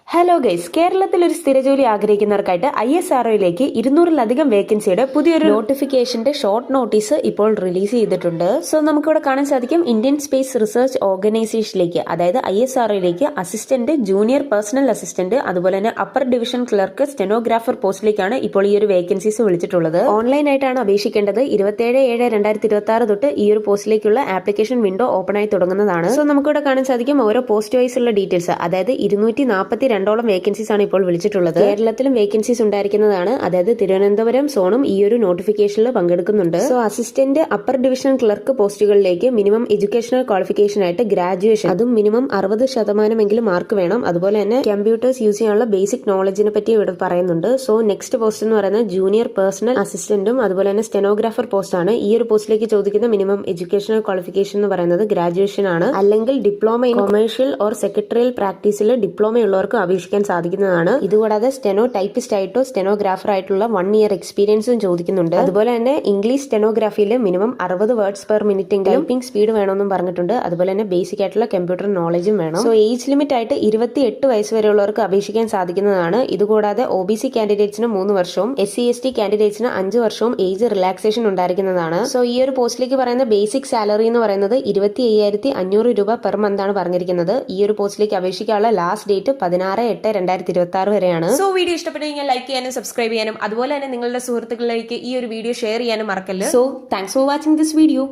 Hello guys, കേരളത്തിൽ ഒരു സ്ഥിരജോലി ആഗ്രഹിക്കുന്നവർക്കായിട്ട് ISROയിലേക്ക് 200-ലധികം വേക്കൻസിയുടെ പുതിയൊരു നോട്ടിഫിക്കേഷന്റെ ഷോർട്ട് നോട്ടീസ് ഇപ്പോൾ റിലീസ് ചെയ്തിട്ടുണ്ട്. സോ നമുക്കിവിടെ കാണാൻ സാധിക്കും, ഇന്ത്യൻ സ്പേസ് റിസർച്ച് ഓർഗനൈസേഷനിലേക്ക്, അതായത് ISROയിലേക്ക് അസിസ്റ്റന്റ്, ജൂനിയർ പേഴ്സണൽ അസിസ്റ്റന്റ്, അതുപോലെ തന്നെ അപ്പർ ഡിവിഷൻ ക്ലർക്ക്, സ്റ്റെനോഗ്രാഫർ പോസ്റ്റിലേക്കാണ് ഇപ്പോൾ ഈ ഒരു വേക്കൻസീസ് വിളിച്ചിട്ടുള്ളത്. ഓൺലൈനായിട്ടാണ് അപേക്ഷിക്കേണ്ടത്. 27/7/2026 തൊട്ട് ഈ ഒരു പോസ്റ്റിലേക്കുള്ള ആപ്ലിക്കേഷൻ വിൻഡോ ഓപ്പൺ ആയി തുടങ്ങുന്നതാണ്. സോ നമുക്കിവിടെ കാണാൻ സാധിക്കും ഓരോ പോസ്റ്റ് വൈസ് ഉള്ള ഡീറ്റെയിൽസ്, അതായത് 242 വേക്കൻസീസ് ആണ് ഇപ്പോൾ വിളിച്ചിട്ടുള്ളത്. കേരളത്തിലും വേക്കൻസീസ് ഉണ്ടായിരിക്കുന്നതാണ്. അതായത് തിരുവനന്തപുരം സോണും ഈ ഒരു നോട്ടിഫിക്കേഷനിൽ പങ്കെടുക്കുന്നുണ്ട്. So assistant, upper division clerk പോസ്റ്റുകളിലേക്ക് മിനിമം എഡ്യൂക്കേഷണൽ ക്വാളിഫിക്കേഷൻ ആയിട്ട് ഗ്രാജുവേഷൻ, അതും മിനിമം 60% മാർക്ക് വേണം. അതുപോലെ തന്നെ കമ്പ്യൂട്ടേഴ്സ് യൂസ് ചെയ്യാനുള്ള ബേസിക് നോളജിനെ പറ്റി ഇവിടെ പറയുന്നുണ്ട്. സോ നെക്സ്റ്റ് പോസ്റ്റ് എന്ന് പറയുന്നത് ജൂനിയർ പേഴ്സണൽ അസിസ്റ്റന്റും അതുപോലെ തന്നെ സ്റ്റെനോഗ്രാഫർ പോസ്റ്റ് ആണ്. ഈ ഒരു പോസ്റ്റിലേക്ക് ചോദിക്കുന്ന മിനിമം എഡ്യൂക്കേഷണൽ ക്വാളിഫിക്കേഷൻ എന്ന് പറയുന്നത് ഗ്രാജുവേഷൻ ആണ്. അല്ലെങ്കിൽ diploma in commercial or secretarial പ്രാക്ടീസിൽ ഡിപ്ലോമ ഉള്ളവർക്ക് അപേക്ഷിക്കാൻ സാധിക്കുന്നതാണ്. ഇതുകൂടാതെ സ്റ്റെനോ ടൈപ്പിസ്റ്റ് ആയിട്ടോ സ്റ്റെനോഗ്രാഫർ ആയിട്ടുള്ള 1 ഇയർ എക്സ്പീരിയൻസും ചോദിക്കുന്നുണ്ട്. അതുപോലെ തന്നെ ഇംഗ്ലീഷ് സ്റ്റെനോഗ്രാഫിയിൽ മിനിമം 60 വേർഡ്സ് പെർ മിനിറ്റ് എങ്കിലും ടൈപ്പിംഗ് സ്പീഡ് വേണമെന്നും പറഞ്ഞിട്ടുണ്ട്. അതുപോലെ തന്നെ ബേസിക് ആയിട്ടുള്ള കമ്പ്യൂട്ടർ നോളജും വേണം. സോ ഏജ് ലിമിറ്റ് ആയിട്ട് 28 വയസ്സ് വരെയുള്ളവർക്ക് അപേക്ഷിക്കാൻ സാധിക്കുന്നതാണ്. ഇതുകൂടാതെ OBC കാൻഡിഡേറ്റ്സിന് 3 വർഷവും SC/ST കാൻഡിഡേറ്റ്സിന് 5 വർഷവും ഏജ് റിലാക്സേഷൻ ഉണ്ടായിരിക്കുന്നതാണ്. സോ ഈ ഒരു പോസ്റ്റിലേക്ക് പറയുന്ന ബേസിക് സാലറി എന്ന് പറയുന്നത് 25,500 രൂപ പെർ മന്ത് ആണ് പറഞ്ഞിരിക്കുന്നത്. ഈ ഒരു പോസ്റ്റിലേക്ക് അപേക്ഷിക്കാനുള്ള ലാസ്റ്റ് ഡേറ്റ് 16/8/2026 വരെയാണ്. സോ വീഡിയോ ഇഷ്ടപ്പെട്ടെങ്കിൽ ലൈക്ക് ചെയ്യാനും സബ്സ്ക്രൈബ് ചെയ്യാനും അതുപോലെ തന്നെ നിങ്ങളുടെ സുഹൃത്തുക്കളിലേക്ക് ഈ ഒരു വീഡിയോ ഷെയർ ചെയ്യാനും മറക്കല്ല്. So thanks for watching this video.